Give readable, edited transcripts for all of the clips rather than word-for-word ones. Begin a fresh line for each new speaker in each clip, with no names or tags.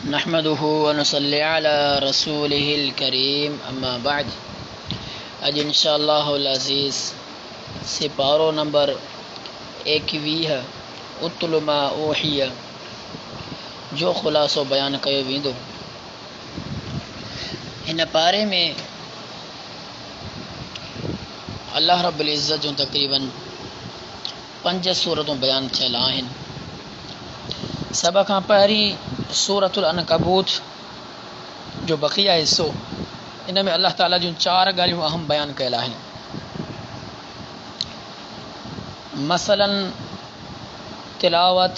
नहमदुहु व नुसल्ली अला रसूलिहिल करीम अम्मा बाद। अज इंशाअल्लाहुल अज़ीज़ सिपारो नंबर 21 उतलु मा ऊहिया जो ख़ुलासो बयान कयो वेंदो। हिन पारे में अल्लाह रब्बुल इज़्ज़त जूं तक़रीबन 5 सूरतूं बयान थियल आहिनि। सभ खां पहिरीं सूरतुल अनकबूत जो बक़िया हिस्सो, इन में अल्लाह ताला जूं 4 ॻाल्हियूं अहम बयान कयल आहिनि। मसलन तिलावत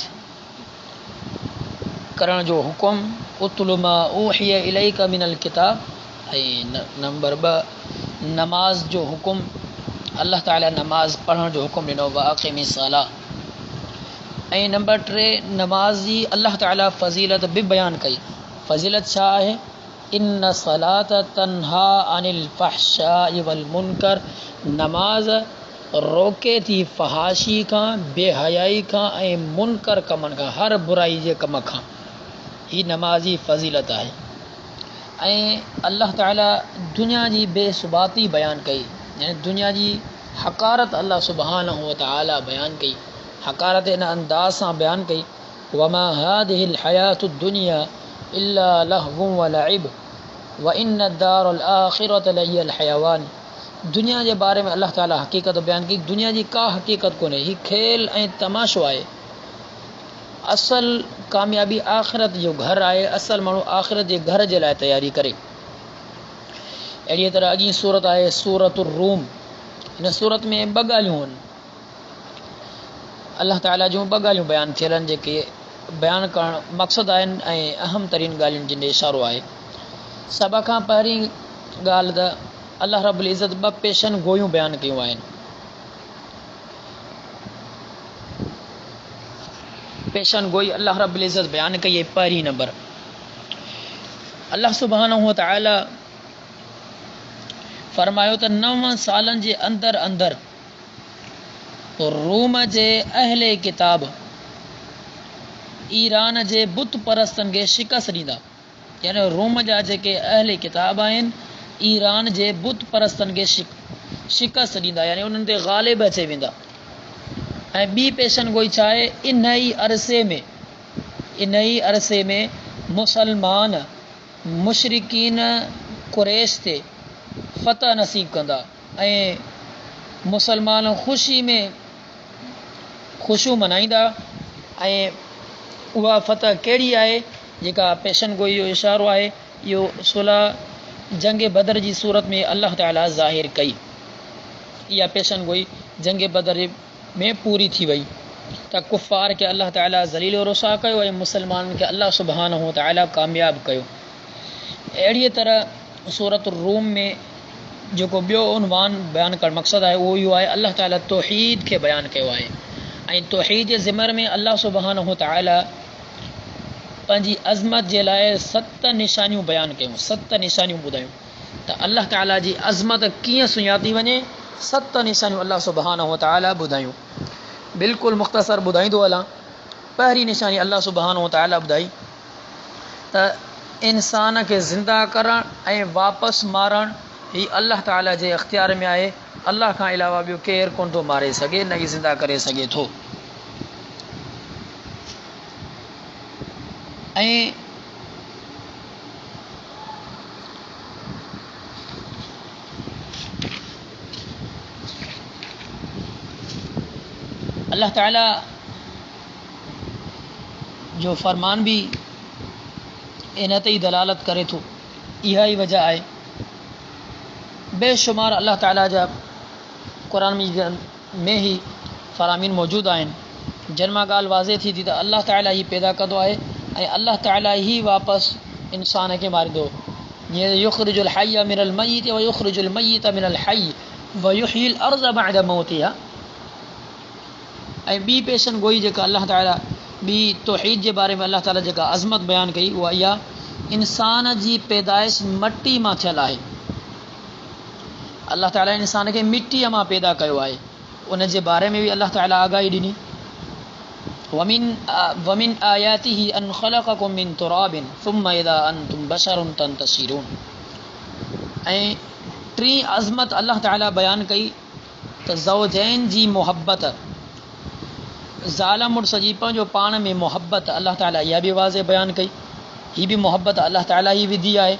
करण जो हुकुम, उतलु मा ऊहिया इलैका मिनल किताब, ऐं नंबर 2 नमाज जो हुकुम, अल्लाह ताला नमाज पढ़ण जो हुकुम ॾिनो, व अक़िमिस सलाह। ऐं नंबर 3 नमाज जी अल्लाह ताला फ़ज़ीलत बि बयान कई। फ़ज़ीलत छा आहे? इन्न सलात तन्हा अनिल फ़हशाइ वल मुनकर, नमाज रोके थी फ़हाशी खां, बेहयाई खां ऐं मुनकर कमनि खां, हर बुराई जे कम खां। ही नमाज़ी फ़ज़ीलत आहे। ऐं अल्लाह ताला दुनिया जी बेसुबाती बयान कई, यानी दुनिया जी हकारत अल्लाह सुब्हानहु व तआला बयान कई। हकारत इन अंदाज़ सां बयान कई, वमा हादिहिल हयातुद दुनिया इल्ला लहवुन व लइब व इन्न दारुल आखिरत लहियल हयवान। दुनिया जे बारे में अल्लाह ताला हकीकत बयान कई, दुनिया जी का हकीकत कोन्हे, ही खेल ऐं तमाशो आहे। असल कामयाबी आख़िरत जो घर आहे। असल माण्हू आख़िरत जे घर जे लाइ तयारी करे। अहिड़ी तरह अॻी सूरत आहे सूरतुर रूम। हिन सूरत में 2 ॻाल्हियूं आहिनि। अल्लाह ताला जूं 2 ॻाल्हियूं बयान थियल आहिनि, जेके बयान करणु मक़सदु आहिनि ऐं अहम तरीन ॻाल्हियुनि जिन इशारो आहे। सभ खां पहिरीं ॻाल्हि त अल्लाह रब्बुल इज़्ज़त 2 पेशन गोयूं बयान कयूं आहिनि। पेशन गोई अल्लाह रब्बुल इज़्ज़त बयान कई आहे। पहिरीं नंबर अल्लाह सुब्हानहु व तआला फरमायो त 9 सालनि जे अंदर अंदर रूम जे अहले किताब ईरान जे बुत परस्तनि खे शिकस्त ॾींदा। यानी रूम जा जेके अहले किताब आहिनि, ईरान जे बुत परस्तनि खे शिकस्त ॾींदा, यानी उन्हनि ते ग़ालिब अची वेंदा। ऐं ॿी पेशन गोई छा आहे? इन ई अरसे में मुसलमान मुशरिकीन कुरैश ते फ़तह नसीब कंदा ऐं मुसलमान ख़ुशी में ख़ुशियूं मनाईंदा। ऐं उहा फ़तह कहिड़ी आहे? जेका पेशन गोई जो इशारो आहे, इहो सुलह जंग बदर जी सूरत में अल्लाह ताला ज़ाहिर कई। इहा पेशन गोई जंग बदर में पूरी थी वई त कुफ़ार खे अल्लाह ताला ज़लील रुसा कयो ऐं मुसलमाननि खे अल्लाह सुब्हानहु व तआला कामयाब कयो। अहिड़ीअ तरह सूरत रूम में जेको ॿियो उनवान बयान करणु मक़सदु आहे, उहो इहो आहे, अल्लाह ताला तौहीद खे बयान कयो आहे। ऐं तौहीद जे ज़िमर में अल्लाह सुब्हानहु व तआला पंहिंजी अज़मत जे लाइ 7 निशानियूं बयान कयूं, 7 निशानियूं ॿुधायूं त अल्लाह ताला जी अज़मत कीअं सुञाती वञे। 7 निशानियूं अल्लाह सुब्हानहु व तआला ॿुधायूं। बिल्कुलु मुख़्तसर ॿुधाईंदो हलां। पहिरीं निशानी अल्लाह सुब्हानहु व तआला ॿुधाई त इंसान खे ज़िंदा करणु ऐं वापसि मारणु ही अल्लाह ताला जे इख़्तियार में आहे। अल्लाह खां अलावा ॿियो केरु कोन थो मारे सघे, न ई ज़िंदा करे सघे थो। ऐं अल्लाह ताला जो फरमान भी इन ते ई दलालत करे थो। इहा ई वजह आहे। बेशुमार अल्लाह ताला जा क़ुरान में ही फ़रामीन मौजूदु आहिनि, जिन मां ॻाल्हि वाज़े थी त अल्लाह ताला ही पैदा कंदो आहे ऐं अल्लाह ताला ही वापसि इंसान खे मारींदो। जीअं युख़्रिजुल हय्य मिनल मय्यित व युख़्रिजुल मय्यित मिनल हय्य व युहयिल अर्ज़ बअद मौतिहा। ऐं ॿी पेशन गोई जेका अल्लाह ताला ॿी तौहीद जे बारे में अल्लाह ताला जेका अज़मत बयान कई, उहा इहा, इंसान जी पैदाइश मट्टी मां थियल आहे। अल्लाह ताला इंसान खे मिट्टीअ मां पैदा कयो आहे। उन जे बारे में बि अल्लाह ताला आगाही ॾिनी। वमिन आयातिही अन खलक़कुम मिन तुराबिन सुम्मा इज़ा अंतुम बशरुन तंतशिरून। ऐं टी अज़मत अल्लाह ताला बयानु कई त ज़ौजैन जी मुहब्बत, ज़ाल मुड़स जी पंहिंजो पाण में मुहब्बत अल्लाह ताला इहा बि वाज़े बयानु कई। हीअ बि मुहब्बत अल्लाह ताला ई विधी आहे।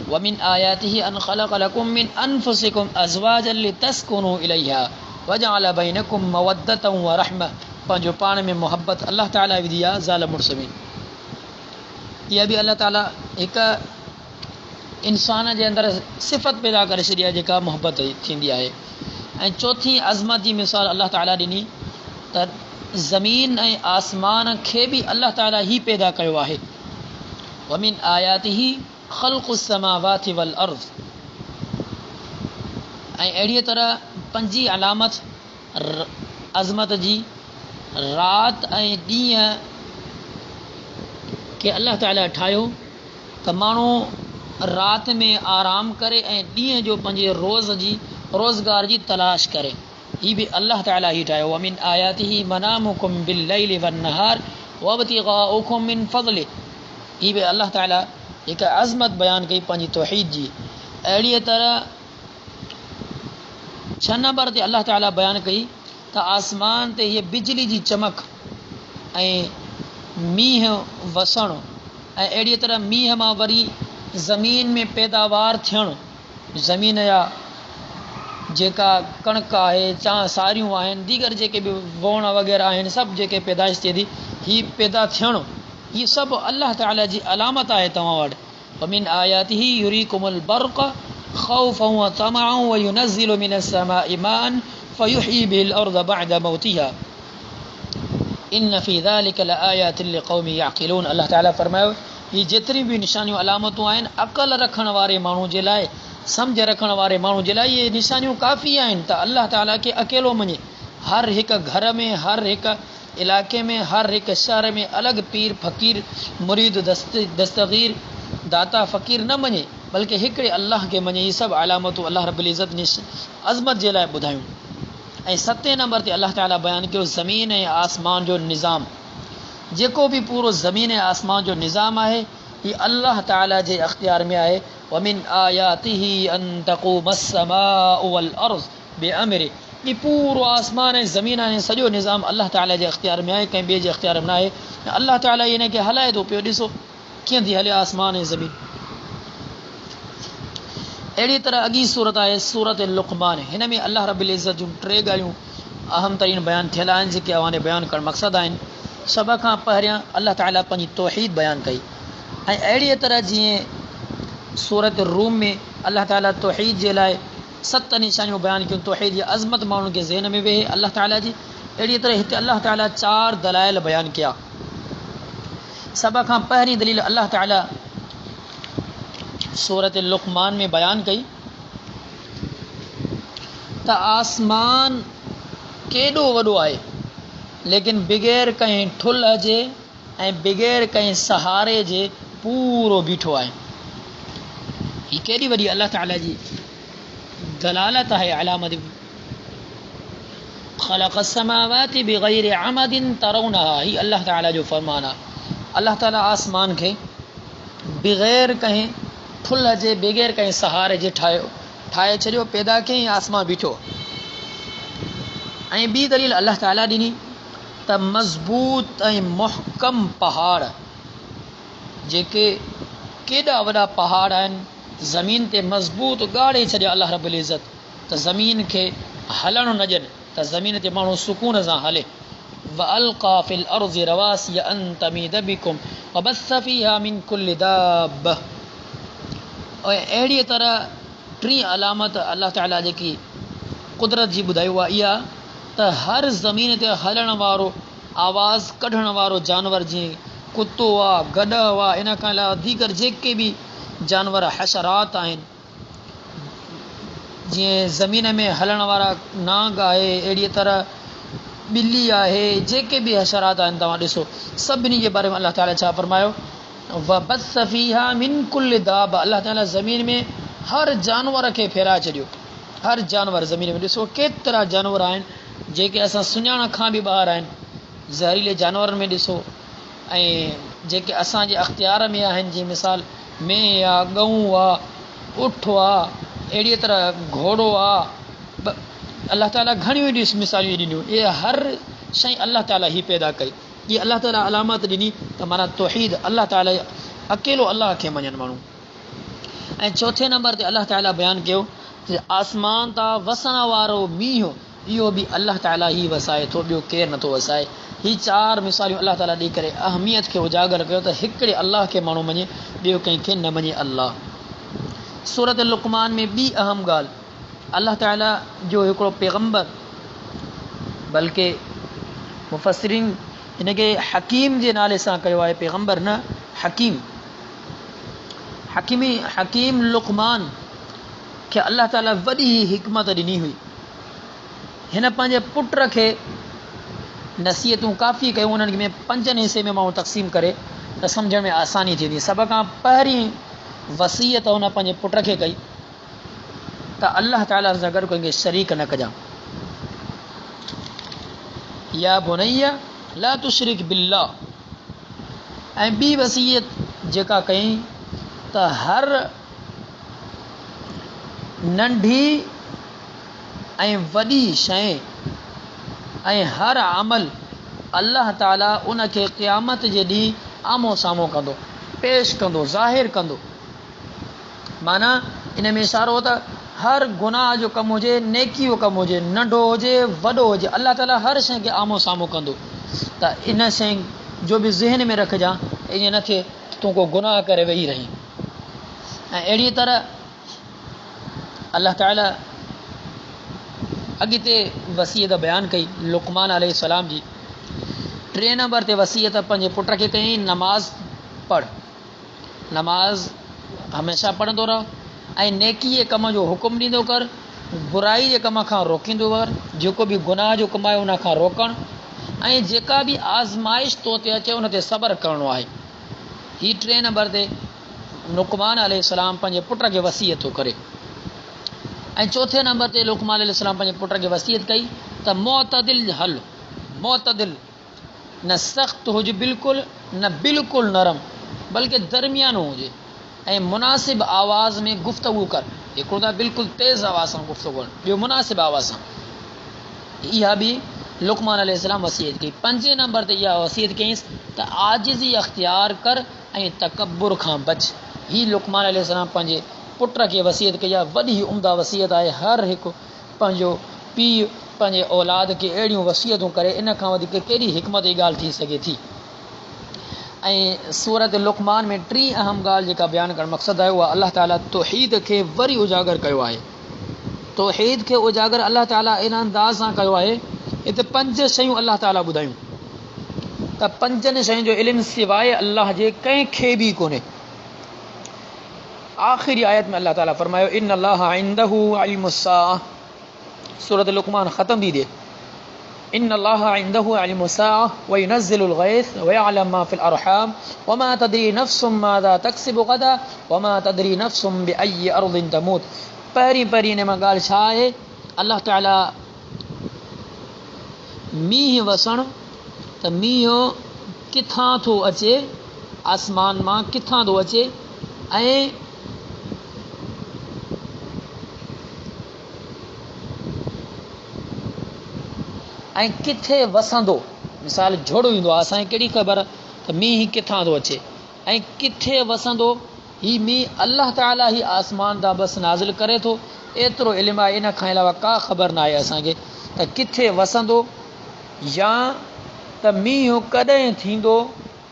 वमिन आयातिही अन खलक़ लकुम मिन अनफुसिकुम अज़वाजन लितस्कुनू इलैहा वजअल बैनकुम मवद्दतन व रहमह। पंहिंजो पाण में मुहब्बत अल्लाह ताला विधी आहे ज़ाल मुड़स में। इहा बि अल्लाह ताला हिकु इंसान जे अंदरि सिफ़त पैदा करे छॾी आहे जेका मुहब्बत थींदी आहे। ऐं चौथी अज़मत जी मिसाल अल्लाह ताला ॾिनी त ज़मीन ऐं आसमान खे बि अल्लाह ताला ई पैदा कयो आहे। वमिन आयातिही ख़ल्क़ुस समावाति वल अर्ज़। ऐं अहिड़ीअ तरह पंजी अलामत अज़मत जी राति ऐं ॾींहं खे अल्लाह ताला ठाहियो त माण्हू राति में आराम करे ऐं ॾींहं जो पंहिंजे रोज़गार जी तलाश करे। हीअ बि अल्लाह ताला ई ठाहियो। वमिन आयातिही मनामुकुम बिल्लैलि वन्नहार वब्तिगाउकुम मिन फ़ज़लिह। हीअ बि अल्लाह ताला हिकु अज़मत बयानु कई पंहिंजी तौहीद जी। अहिड़ीअ तरह 6 नंबर ते अल्लाह ताला बयानु कई त आसमान ते हीअ बिजली जी चमक ऐं मींहुं वसणु ऐं अहिड़ीअ तरह मींहं मां वरी ज़मीन में पैदावार थियणु, ज़मीन जा जेका कणक आहे सारियूं आहिनि दीगर जेके बि वण वग़ैरह आहिनि सभु जेके पैदाइश थिए थी हीअ पैदा थियणु हीअ सभु अल्लाह ताला जी अलामत आहे तव्हां वटि। वमिन आयातिही युरीकुमुल बर्क़ ख़ौफ़न व तमअन व युनज़्ज़िलु मिनस समाइ माअन फयुह्यी बिहिल अर्ज़ बअद मौतिहा इन फ़ी ज़ालिका लआयातिन लिक़ौमिन याक़िलून। अल्लाह ताला फरमायो हीअ जेतिरी बि निशानियूं अलामतूं आहिनि अक़ल रखण वारे माण्हू जे लाइ, सम्झ रखण वारे माण्हू जे लाइ इहे निशानियूं काफ़ी आहिनि त अल्लाह ताला खे अकेलो मञे। हर हिकु घर में, हर हिकु इलाइक़े में, हर हिकु शहर में अलॻि पीर फ़क़ीर मुरीद दस्तगीर दाता फ़क़ीर न मञे बल्कि हिकिड़े अल्लाह खे मञे। इहे सभु अलामतूं अल्लाह रब्बुल इज़्ज़त अज़मत जे लाइ ॿुधायूं। ऐं 7 नंबर ते अल्लाह ताला बयानु कयो ज़मीन ऐं आसमान जो निज़ाम। जेको बि पूरो ज़मीन ऐं आसमान जो निज़ाम आहे हीअ अल्लाह ताला जे अख़्तियार में आहे। वमिन आयातिही अन तक़ूमस समाउ वल अर्ज़ बिअम्रिही। हीअ पूरो आसमान ऐं ज़मीन ऐं सॼो निज़ाम अल्लाह ताला जे अख़्तियार में आहे, कंहिं ॿिए जे अख़्तियार में न आहे। अल्लाह ताला इन खे हलाए थो पियो। ॾिसो कीअं थी हले आसमान ऐं ज़मीन। अहिड़ी तरह अॻी सूरत आहे सूरत लुक़मान। हिन में अल्लाह रब्बुल इज़्ज़त जूं 3 ॻाल्हियूं अहम तरीन बयानु थियल आहिनि जेके अवां बयानु करणु मक़सदु आहिनि। सभ खां पहिरियां अल्लाह ताला पंहिंजी तौहीद बयानु कई। ऐं अहिड़ीअ तरह जीअं सूरत रूम में अल्लाह ताला तौहीद जे लाइ 7 निशानियूं बयानु कयूं, तौहीद जी अज़मत माण्हुनि खे ज़हन में वेहे अल्लाह ताला जी। अहिड़ीअ तरह हिते अल्लाह ताला 4 दलाइल बयानु कया। सभ खां पहिरीं दलील अल्लाह ताला सूरत लुक़मान में बयानु कई त आसमान केॾो वॾो आहे लेकिन बग़ैर कंहिं ठुल्ह जे ऐं बग़ैर कंहिं सहारे जे पूरो बीठो आहे। हीअ केॾी वॾी अल्लाह ताला जी दलालत आहे, अलामत। ख़लक़स समावाति बिग़ैरि अमदिन तरौनहा। हीअ अल्लाह ताला जो फ़रमान आहे। अल्लाह ताला आसमान खे बग़ैर कंहिं ठुल्ह जे बग़ैर कंहिं सहारे जे ठाहे छॾियो, पैदा कयईं, आसमान बीठो। ऐं ॿी दलील अल्लाह ताला ॾिनी त मज़बूत ऐं मुहकम पहाड़ जेके केॾा वॾा पहाड़ आहिनि ज़मीन ते मज़बूत ॻाड़े छॾिया अल्लाह रब्बुल इज़्ज़त त ज़मीन खे हलणु न ॾियनि, त ज़मीन ते माण्हू सुकून सां हले। वअल्क़ा फ़िल अर्ज़ि रवासिय अन तमीद बिकुम वबस्स फ़ीहा मिन कुल्लि दाब्बह। ऐं अहिड़ीअ तरह 3 अलामत अल्लाह ताला जेकी कुदरत जी ॿुधाई आहे इहा त हर ज़मीन ते हलण वारो आवाज़ कढण वारो जानवर जीअं कुतो आहे, गॾ आहे, इन खां अलावा दीगर जेके बि जानवर हशरात आहिनि, जीअं ज़मीन में हलण वारा नांग आहे, अहिड़ीअ तरह ॿिली आहे, जेके बि हशरात आहिनि तव्हां ॾिसो सभिनी जे बारे में अल्लाह ताला छा फरमायो वबस्स फ़ीहा मिन कुल्लि दाब। अल्लाह ताला ज़मीन में हर जानवर खे फहिराए छॾियो। हर जानवर ज़मीन में ॾिसो केतिरा जानवर आहिनि जेके असां सुञाण खां बि ॿाहिरि आहिनि। ज़हरीले जानवरनि में ॾिसो ऐं जेके असांजे अख़्तियार में आहिनि जीअं मिसाल मेंह आहे गऊं आहे उठ आहे अहिड़ीअ तरह घोड़ो आहे अल्लाह ताला घणियूं ॾिस मिसालियूं ॾिनियूं इहे हर शइ अल्लाह ताला ई पैदा कई इहा अल्लाह ताला अलामत ॾिनी त माना तौहीद अल्लाह ताला अकेलो अल्लाह खे मञनि माण्हू। ऐं चौथे नंबर ते अल्लाह ताला बयानु कयो त आसमान तां वसण वारो मींहुं इहो बि अल्लाह ताला ई वसाए थो ॿियो केरु नथो वसाए। ही चार मिसालियूं अल्लाह ताला ॾेई करे अहमियत खे उजागर कयो त हिकिड़े अल्लाह खे माण्हू मञे ॿियो कंहिंखे न मञे अल्लाह। सूरत लुक़मान में ॿी अहम ॻाल्हि अल्लाह ताला जो हिकिड़ो पैगम्बर बल्कि मुफ़स्सिरीन हिनखे हकीम जे नाले सां कयो आहे पैगम्बर न हकीम लुक़मान खे अल्लाह ताला वॾी हिकमत ॾिनी हुई। हिन पंहिंजे पुट खे नसीहतूं काफ़ी कयूं उन्हनि में 5 हिसे में माण्हू तक़सीम करे त सम्झण में आसानी थींदी। सभ खां पहिरीं वसीयत हुन पंहिंजे पुट खे कई त अल्लाह ताला सां गॾु कंहिंखे शरीक न कजां। या बुनैया ला तुशरिक बिल्लाह। ऐं ॿी वसीयत जेका कई त हर नंढी ऐं वॾी शइ ऐं हर अमल अल्लाह ताला उन खे क़यामत जे ॾींहुं आमो साम्हूं कंदो पेश कंदो ज़ाहिर कंदो। माना इन में इशारो हो त हर गुनाह जो कमु हुजे नेकी जो कमु हुजे नंढो हुजे वॾो हुजे अल्लाह ताला हर शइ खे आमो साम्हूं कंदो त इन शइ जो बि ज़हन में रखजां ईअं न थिए तूं को गुनाह करे वेही रहीं। ऐं अहिड़ी तरह अल्लाह ताला अॻिते वसीयत बयानु कई लुक़मान अलैहिस्सलाम जी। 3 नंबर ते वसीयत पंहिंजे पुट खे कई नमाज़ पढ़ नमाज़ हमेशह पढ़ंदो रह ऐं नेकी जे कम जो हुकुम ॾींदो कर बुराई जे कम खां रोकींदो कर जेको बि गुनाह जो कमु आहे उन खां रोकणु ऐं जेका बि आज़माइश तो ते अचे उन ते सब्र करिणो आहे। ही 3 नंबर ते लुक़मान अलैहिस्सलाम पंहिंजे पुट खे वसीयत थो करे। ऐं 4 नंबर ते लुक़मान अलैहिस्सलाम पंहिंजे पुट खे वसीयत कई त मुअतदिल हल मुअतदिल न सख़्तु हुजे बिल्कुलु न बिल्कुलु नरम बल्कि दरमियानो हुजे ऐं मुनासिब आवाज़ में गुफ़्तगू कर। हिकिड़ो त बिल्कुलु तेज़ आवाज़ सां गुफ़्तगू कर ॿियो मुनासिब आवाज़ सां। इहा बि लुक़मान अलैहिस्सलाम वसीयत कई। 5 नंबर ते इहा वसीयत कईंसि त आजिज़ी अख़्तियार कर ऐं तकब्बुर खां बच। ही लुक़मान अलैहिस्सलाम पंहिंजे पुट खे वसीयत कई आहे वॾी उम्दा वसीयत आहे। हर हिकु पंहिंजो पीउ पंहिंजे औलाद खे अहिड़ियूं वसीयतूं करे इन खां वधीक कहिड़ी हिकमत जी ॻाल्हि थी सघे थी। ऐं सूरत लुक़मान में 3 अहम ॻाल्हि जेका बयानु करणु मक़सदु आहे उहा अल्लाह ताला तौहीद खे वरी उजागर कयो आहे। तौहीद खे उजागर अल्लाह ताला इन अंदाज़ सां कयो आहे हिते 5 शयूं अल्लाह ताला ॿुधायूं त 5 शयुनि जो इल्मु सवाइ अल्लाह जे कंहिंखे बि कोन्हे। आख़िरी आयत में अल्लाह ताला फरमायो इन अल्लाह इंदहु इल्मुस्साअह सूरत लुक़मान ख़त्म थी थिए इन अल्लाह इंदहु इल्मुस्साअह व युनज़्ज़िलुल गैस व यअलम मा फिल अरहाम व मा तदरी नफ्सुम माज़ा तक्सिबु गदा व मा तदरी नफ्सुम बिअय्यि अर्दिन तमूत। पहिरीं हिन में ॻाल्हि छा आहे अल्लाह ताला मींहुं वसण त मींहुं किथां थो अचे आसमान मां किथां थो अचे ऐं किथे वसंदो। मिसाल झोड़ो ईंदो आहे असांखे कहिड़ी ख़बर त मींहुं किथां थो अचे ऐं किथे वसंदो। ही मींहुं अल्लाह ताला ई आसमान तां बसि नाज़िल करे थो एतिरो इल्मु आहे। इन खां अलावा का ख़बर न आहे असांखे त किथे वसंदो या त मींहुं कॾहिं थींदो।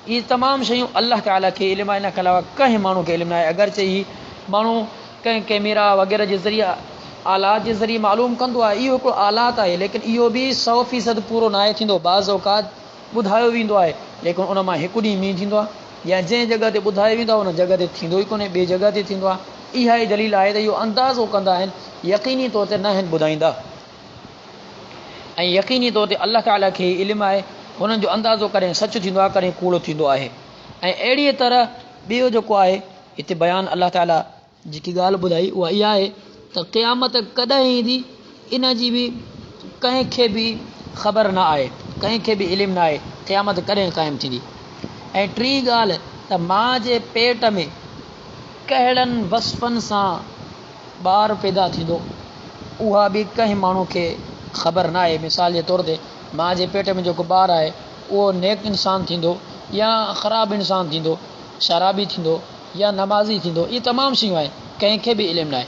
इहे तमामु शयूं अल्लाह ताला खे इल्मु आहे। इन खां अलावा कंहिं माण्हू खे इल्मु न आहे। अगरचे ही माण्हू कंहिं कैमरा वग़ैरह जे ज़रिए आलात जे ज़रिए मालूम कंदो आहे इहो हिकिड़ो आलात आहे लेकिन इहो बि 100% पूरो न आहे थींदो। बाज़ औक़ात ॿुधायो वेंदो आहे लेकिन उन मां हिकु ॾींहुं मींहुं थींदो आहे या जंहिं जॻह ते ॿुधायो वेंदो आहे उन जॻह ते थींदो ई कोन्हे ॿिए जॻह ते थींदो आहे। इहा ई दलील आहे त इहो अंदाज़ो कंदा आहिनि यक़ीनी तौर ते न आहिनि ॿुधाईंदा। ऐं यक़ीनी तौर ते अल्लाह ताला खे इल्मु आहे हुननि जो अंदाज़ो कॾहिं सच थींदो आहे कॾहिं कूड़ो थींदो आहे। ऐं अहिड़ीअ तरह ॿियो जेको आहे हिते बयानु अल्लाह ताला जेकी ॻाल्हि ॿुधाई उहा इहा आहे त क़यामत कॾहिं ईंदी इन जी बि कंहिंखे बि ख़बर न आहे। कंहिंखे बि इल्मु न आहे क़यामत कॾहिं क़ाइमु थींदी। ऐं टी ॻाल्हि त माउ जे पेट में कहिड़नि वसफ़नि सां ॿारु पैदा थींदो उहा बि कंहिं माण्हू खे ख़बर न आहे। मिसाल जे तौर ते माउ जे पेट में जेको ॿारु आहे उहो नेक इंसानु थींदो या ख़राबु इंसानु थींदो, शराबी थींदो या नमाज़ी थींदो, इहे तमामु शयूं आहिनि, कंहिंखे बि इल्मु न आहे।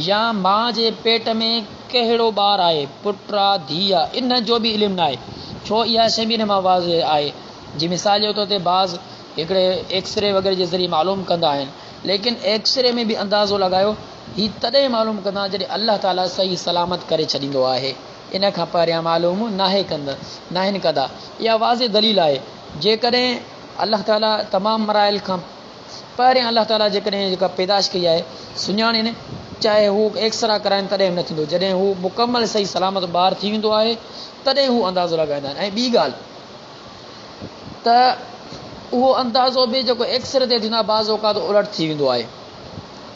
या माउ जे पेट में कहिड़ो ॿारु आहे, पुटु आहे धीउ आहे, इन जो बि इल्मु न आहे। छो इहा शइ बि इन मां वाज़ आहे। जी मिसाल जे तौर ते बाज़ हिकिड़े एक्सरे वग़ैरह जे ज़रिए मालूम कंदा आहिनि, लेकिन एक्सरे में बि अंदाज़ो लॻायो हीउ तॾहिं मालूम कंदा जॾहिं अल्लाह ताला सही सलामत करे छॾींदो आहे। इन खां पहिरियां मालूम नाहे कंदा। इहा वाज़े दलील आहे। जेकॾहिं अल्लाह ताला तमामु मराइल खां पहिरियां अल्लाह ताला जेकॾहिं जेका पैदाश कई आहे सुञाणीनि, चाहे हू एक्सरा कराइनि तॾहिं बि न थींदो। जॾहिं हू मुकमल सही सलामत ॿारु थी वेंदो आहे तॾहिं हू अंदाज़ो लॻाईंदा आहिनि। ऐं ॿी ॻाल्हि त उहो अंदाज़ो बि जेको एक्सरे ते थींदो आहे बाज़ औक़ात उलट थी वेंदो आहे।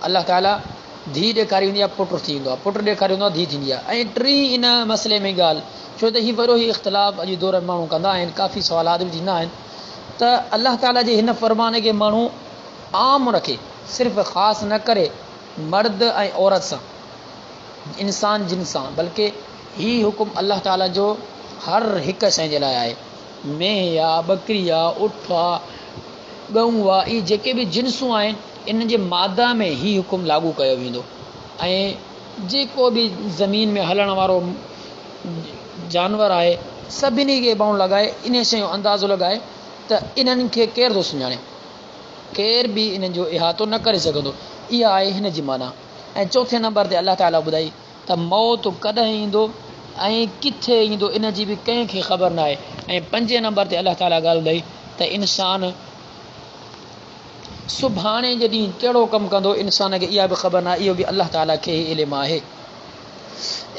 अल्लाह ताला धीउ ॾेखारी वेंदी आहे पुटु थी वेंदो आहे, पुटु ॾेखारी वेंदो आहे धीउ थींदी आहे। ऐं टी इन मसइले में ॻाल्हि, छो त हीउ वॾो ई इख़्तिलाफ़ अॼु दौर में माण्हू कंदा आहिनि, काफ़ी सुवालात बि थींदा आहिनि त अल्लाह ताला जे हिन फ़रमान खे माण्हू आम रखे, सिर्फ़ु ख़ासि न करे मर्द ऐं औरत सां, इंसान जिन सां, बल्कि हीउ हुकुम अल्लाह ताला जो हर हिकु शइ जे लाइ आहे। मेंह आहे, बकरी आहे, उठ आहे, ॻऊं आहे, इहे जेके बि जिन्सूं आहिनि इन जे मादा में हीउ हुकुम लागू कयो वेंदो। ऐं जेको बि ज़मीन में हलण वारो जानवर आहे सभिनी खे पाण लॻाए इन शइ जो अंदाज़ो लॻाए त इन्हनि खे केरु थो सुञाणे, केर बि इन्हनि जो इहातो न करे सघंदो। इहा आहे हिन जी माना। ऐं चौथे नंबर ते अल्लाह ताला ॿुधाई त मौत कॾहिं ईंदो ऐं किथे ईंदो इन जी बि कंहिंखे ख़बर न आहे। ऐं पंजे नंबर ते अल्लाह ताला ॻाल्हि ॿुधाई त इंसानु सुभाणे जे ॾींहुं कहिड़ो कमु कंदो इंसान खे इहा बि ख़बर न आहे, इहो बि अल्लाह ताला खे ई इल्मु आहे।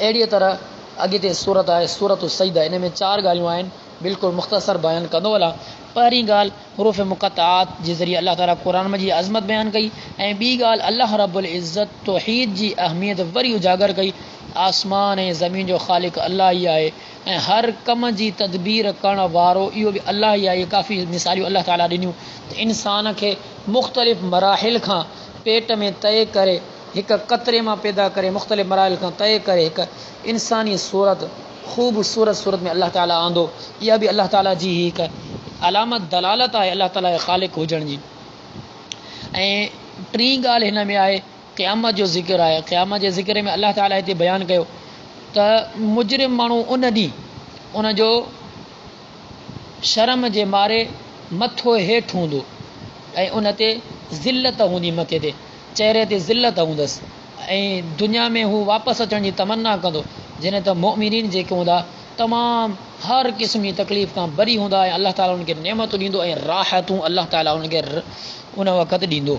अहिड़ीअ तरह अॻिते सूरत आहे सूरत सजदा, इन में 4 ॻाल्हियूं आहिनि, बिल्कुलु मुख़्तसर बयानु कंदो हलां। पहिरीं ॻाल्हि हुरूफ़ मुक़त्तआत जे ज़रिए अल्लाह ताला क़ुर मजीद जी अज़मत बयानु कई। ऐं ॿी ॻाल्हि अल्लाह रब्बुल इज़्ज़त तौहीद जी अहमियत वरी उजागर कई। आसमान ऐं ज़मीन जो ख़ालिक़ अल्लाह ई आहे ऐं हर कम जी तदबीर करण वारो इहो बि अल्लाह ई आहे। इहे काफ़ी मिसालियूं अल्लाह ताला ॾिनियूं त इंसान खे मुख़्तलिफ़ मराहिल खां पेट में तय करे, हिकु क़तरे मां पैदा करे, मुख़्तलिफ़ मराहिल खां तय करे हिकु इंसानी सूरत ख़ूबसूरत सूरत में अल्लाह ताला आंदो। इहा बि अल्लाह ताला जी हिकु अलामत दलालत आहे अल्लाह ताला जे ख़ालिक़ हुजण जी। ऐं टी ॻाल्हि हिन में आहे क़यामत जो ज़िक्र आहे। क़यामत जे ज़िक्र में अल्लाह ताला हिते बयानु कयो त मुजरिम माण्हू उन ॾींहुं उनजो शर्म जे मारे मथो हेठि हूंदो ऐं उन ते ज़िल्लत हूंदी, मथे ते चहिरे ते ज़िल्लत हूंदसि ऐं दुनिया में हू वापसि अचण जी तमन्ना कंदो। जॾहिं त मोमिनीन जेके हूंदा तमामु हर क़िस्म जी तकलीफ़ खां बरी हूंदा ऐं अल्लाह ताला उनखे नेमतूं ॾींदो ऐं राहतूं अल्लाह ताला उनखे उन वक़्तु ॾींदो।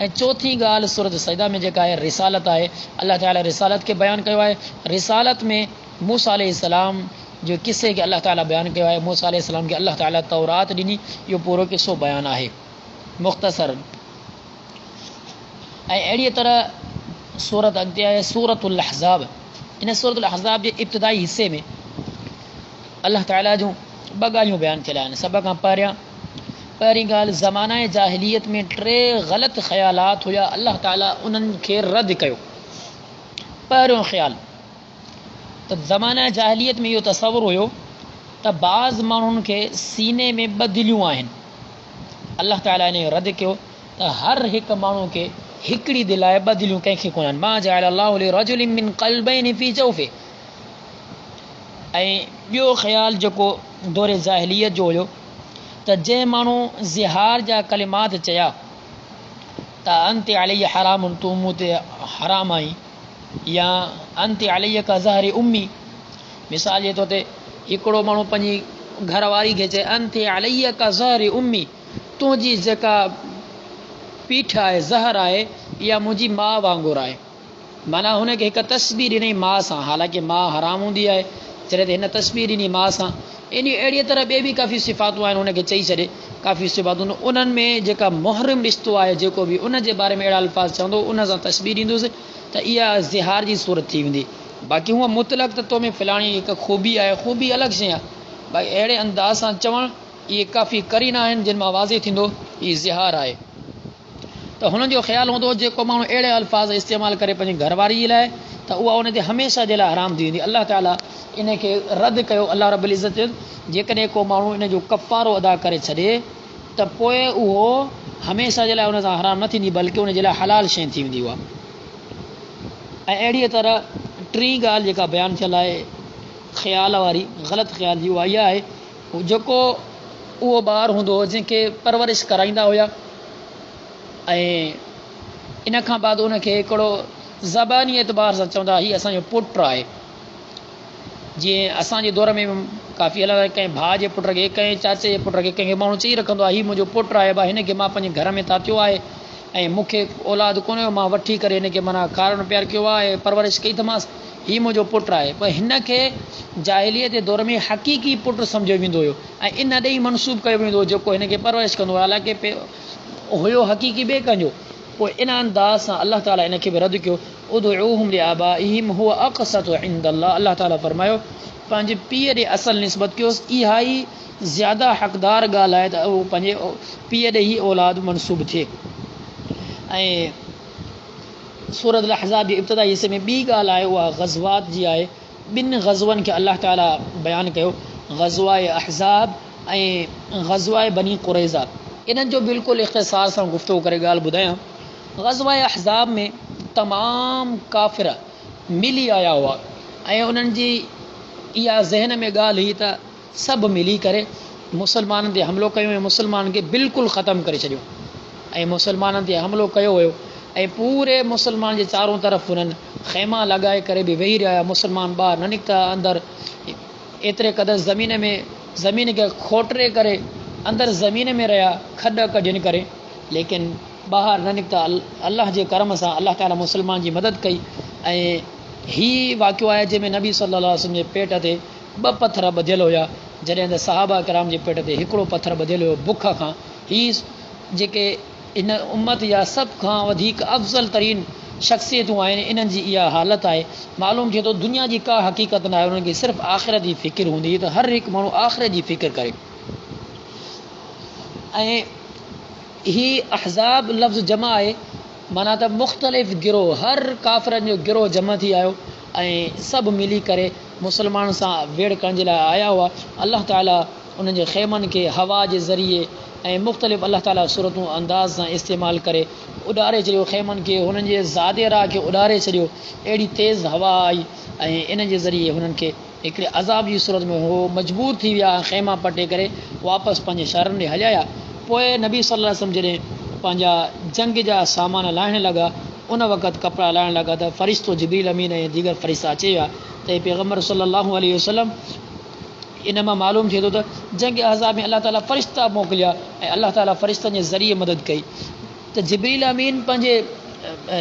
ऐं चौथी ॻाल्हि सूरत सजदा में जेका आहे रिसालत आहे। अल्लाह ताला रिसालत खे बयानु कयो आहे। रिसालत में मूसा अलैहिस्सलाम जो किसे खे अल्लाह ताला बयानु कयो आहे। मूसा अलैहिस्सलाम खे अल्लाह ताला तौरात ॾिनी, इहो पूरो किसो बयानु आहे मुख़्तसर। ऐं अहिड़ीअ तरह सूरत अॻिते आहे सूरतुल अहज़ाब। इन सूरतुल अहज़ाब जे इब्तिदाई हिसे में अल्लाह ताला जूं 2 ॻाल्हियूं बयानु थियल आहिनि। सभ खां पहिरीं ॻाल्हि ज़माना जाहिलियत में 3 ग़लति ख़्यालात हुया, अल्लाह ताला उन्हनि खे रद्द कयो। पहिरियों ख़्यालु त ज़माना जाहिलियत में इहो तसवुरु हुयो त बाज़ माण्हुनि खे सीने में 2 दिलियूं आहिनि। अल्लाह ताला इन रद्द कयो त हर हिकु माण्हू खे हिकिड़ी दिलि आहे, 2 दिलियूं कंहिंखे कोन आहिनि। मा जअल अल्लाहु लिरजुलिन मिन क़ल्बैनि फी जौफ़िही। ऐं ॿियो ख़्यालु जेको दौरे ज़ाहिलियत जो हुयो त जंहिं माण्हू ज़िहार जा कलिमात चया त अंत अलैया हरामुन, तूं मूं ते हराम आई, या अंत अलैया का ज़हरी उम्मी। मिसाल जे तौर ते हिकिड़ो माण्हू पंहिंजी घरवारी खे चए अंत अलैया का ज़हरी उम्मी, तुंहिंजी जेका पीठ आहे ज़हर आहे इहा मुंहिंजी माउ वांगुरु आहे। माना हुनखे हिकु तस्बीर ॾिनई माउ सां, हालांकि माउ हराम हूंदी आहे, जॾहिं त हिन तस्बीर ॾिनी माउ सां। अहिड़ीअ तरह ॿिए बि काफ़ी सिफ़ातूं आहिनि, हुनखे चई छॾे काफ़ी सिफ़ातूं। उन्हनि में जेका मुहरिम रिश्तो आहे जेको बि उन जे बारे में अहिड़ा अल्फाज़ चवंदो उन सां तस्बीर ॾींदुसि त इहा ज़िहार जी सूरत थी वेंदी। बाक़ी हूअं मुतलक़ त तो में फलाणी हिकु ख़ूबी आहे, ख़ूबी अलॻि शइ आहे, भाई अहिड़े अंदाज़ सां चवणु इहे काफ़ी करीना आहिनि जिन मां वाज़े थींदो हीउ ज़िहार आहे। त हुननि जो ख़्यालु हूंदो जेको माण्हू अहिड़े अल्फाज़ इस्तेमालु करे पंहिंजी घरवारीअ लाइ त उहा उन ते हमेशह जे लाइ हराम थी वेंदी। अलाह ताला इन खे रद्द कयो। अलाह रब्बुल इज़्ज़त जेकॾहिं को माण्हू इन जो कफ़ारो अदा करे छॾे त पोइ उहो हमेशह जे लाइ उन सां हराम न थींदी बल्कि उन जे लाइ हलाल शइ थी वेंदी उहा। ऐं अहिड़ीअ तरह टीं ॻाल्हि जेका बयानु थियल आहे ख़्याल वारी ग़लति ख़्याल जी, उहा इहा आहे जेको उहो ॿारु हूंदो हो जंहिंखे परवरिश कराईंदा हुया ऐं इन खां बाद उनखे हिकिड़ो ज़बानी एतबार सां चवंदा हीअ असांजो पुटु आहे। जीअं असांजे दौर में काफ़ी अलॻि आहे, कंहिं भाउ जे पुट खे कंहिं चाचे जे पुट खे कंहिंखे माण्हू चई रखंदो आहे हीउ मुंहिंजो पुटु आहे, भाउ हिनखे मां पंहिंजे घर में तातियो आहे ऐं मूंखे औलाद कोन्हे, मां वठी करे हिनखे माना खाइणु प्यारु कयो आहे ऐं परवरिश कई अथमांसि, हीउ मुंहिंजो पुटु आहे। पर हिन खे जाहिलियत जे दौर में हक़ीक़ी पुटु सम्झियो वेंदो हुयो ऐं इन ॾे ई मनसूब कयो वेंदो हुओ जेको हिनखे परवरिश कंदो हुयो, हालांकि हुयो हक़ीक़ी ॿिए कंहिंजो। पोइ इन अंदाज़ सां अलाह ताला इन खे बि रद्द कयो। उदऊहुम लिआबाइहिम हुव अक़सतु इंदल्लाह। अलाह ताला फरमायो पंहिंजे पीउ ॾे असुलु निस्बत कयोसि, इहा ई ज़्यादा हक़दार ॻाल्हि आहे त उहो पंहिंजे पीउ ॾे ई औलाद मनसूब थिए। ऐं सूरत अल-अहज़ाब जे इब्तिदाई हिसे में ॿी ॻाल्हि आहे उहा ग़ज़वात जी आहे। ॿिनि ग़ज़वनि खे अलाह ताला बयानु कयो, ग़ज़वाए अहज़ाब ऐं ग़ज़वाए बनी क़ुरैज़ा। इन्हनि जो बिल्कुलु इख़्तिसार सां गुफ़्तगू करे ॻाल्हि ॿुधायां। ग़ज़वाए अहज़ाब में तमामु काफ़िर मिली आया हुआ ऐं उन्हनि जी इहा ज़हन में ॻाल्हि हुई त सभु मिली करे मुसलमाननि ते हमिलो कयो ऐं मुसलमाननि खे बिल्कुलु ख़तमु करे छॾियो। ऐं मुसलमाननि ते हमिलो कयो वियो ऐं पूरे मुसलमान जे चारों तरफ़ उन्हनि ख़ैमा लॻाए करे बि वेही रहिया। मुसलमान ॿाहिरि न निकिता, अंदरि एतिरे क़दुरु ज़मीन खे खोटरे करे अंदरि ज़मीन में रहिया खॾ कढनि करे, लेकिन ॿाहिरि न निकिता। अलाह जे करम सां अलाह ताला मुसलमान जी मदद कई। ऐं हीउ वाक़ियो आहे जंहिंमें नबी सल्लल्लाहु अलैहि वसल्लम जे पेट ते 2 पथर ॿधियल हुया, जॾहिं त सहाबा किराम जे पेट ते हिकिड़ो पथर ॿधियल हुयो बुख खां। हीअ जेके इन उम्मत या सभ खां वधीक अफ़ज़ल तरीन शख़्सियतूं आहिनि, इन्हनि जी इहा हालत आहे। मालूम थिए थो दुनिया जी का हक़ीक़त न आहे, उन्हनि खे सिर्फ़ु आख़िरत जी फ़िकिर हूंदी त हर हिकु माण्हू आख़िरत जी फ़िकिर करे। ऐं ही अहज़ाब लफ़्ज़ जमा आहे, माना त मुख़्तलिफ़ गिरोह, हर काफ़िरनि जो गिरोह जमा थी आयो ऐं सभु मिली करे मुसलमाननि सां वेड़ करण जे लाइ आया हुआ। अलाह ताला उन्हनि जे ख़ैमनि खे हवा जे ज़रिए ऐं मुख़्तलिफ़ अलाह ताला सूरतूं अंदाज़ सां इस्तेमालु करे उॾारे छॾियो। ख़ैमनि खे हुननि जे ज़ादे राह खे उॾारे छॾियो। अहिड़ी तेज़ हवा आई ऐं इन जे ज़रिए हुननि खे हिकिड़े अज़ाब जी सूरत में उहो मजबूर थी विया, ख़ैमा पटे करे वापसि पंहिंजे शहरनि ॾे हलिया। पोइ नबी सल्लल्लाहु अलैहि वसल्लम जॾहिं पंहिंजा जंग जा सामान लाहिण लॻा, उन वक़्तु कपिड़ा लाहिण लॻा त फ़रिश्तो जिब्रील अमीन ऐं दीगर फ़रिश्ता अची विया त पैगम्बर सल्लल्लाहु अलैहि वसल्लम इन मां मालूम थिए थो त जंग अहज़ाब में अलाह ताला फ़रिश्ता मोकिलिया ऐं अलाह ताला फ़रिश्तनि जे ज़रिए मदद कई। त जिब्रील अमीन पंहिंजे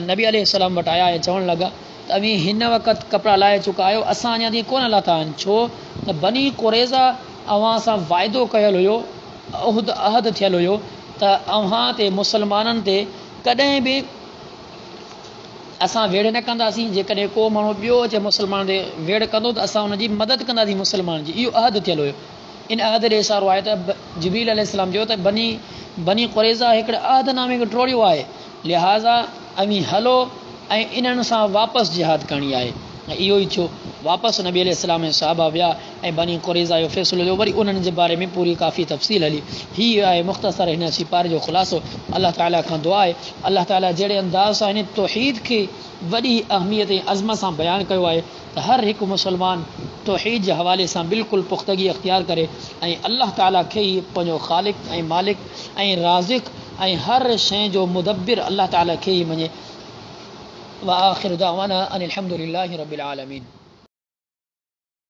नबी अलैहिस्सलाम वटि आया ऐं चवणु लॻा त अमी हिन वक़्तु कपिड़ा लाहे चुका आहियो, असां अञा ताईं कोन लाथा आहिनि, छो त बनी क़ुरैज़ा अव्हां सां वाइदो कयल हुयो, अहद थियल हुयो त अव्हां ते मुसलमाननि ते कॾहिं बि असां वेड़ न कंदासीं। जेकॾहिं को माण्हू ॿियो अचे मुसलमान ते वेड़ कंदो त असां हुनजी मदद कंदासीं मुसलमान जी, इहो अहद थियल हुयो। इन अहद ॾे इशारो आहे त जिब्रील अलैहिस्सलाम जो त बनी क़ुरैज़ा हिकिड़े अहदनामे खे टोड़ियो आहे, लिहाज़ा अमी हलो ऐं इन्हनि सां वापसि जिहाद करणी आहे। ऐं इहो ई थियो, वापसि नबी अलैहिस्सलाम ऐं सहाबा विया ऐं बनी क़ुरैज़ा जो फ़ैसिलो थियो। वरी उन्हनि जे बारे में पूरी काफ़ी तफ़सील हली। हीअ आहे मुख़्तसर हिन सिपारे जो ख़ुलासो। अलाह ताला खां दुआ आहे अलाह ताला जहिड़े अंदाज़ सां हिन तौहीद खे वॾी अहमियत ऐं अज़मत सां बयानु कयो आहे त हर हिकु मुसलमान तौहीद जे हवाले सां बिल्कुलु पुख़्तगी अख़्तियार करे ऐं अलाह ताला खे ई पंहिंजो ख़ालिक ऐं मालिक ऐं राज़िक़ ऐं हर शइ जो मुदब्बिर अलाह ताला खे ई मञे। व आख़िर दावाना अनिल हम्दुलिल्लाहि रब्बिल आलमीन।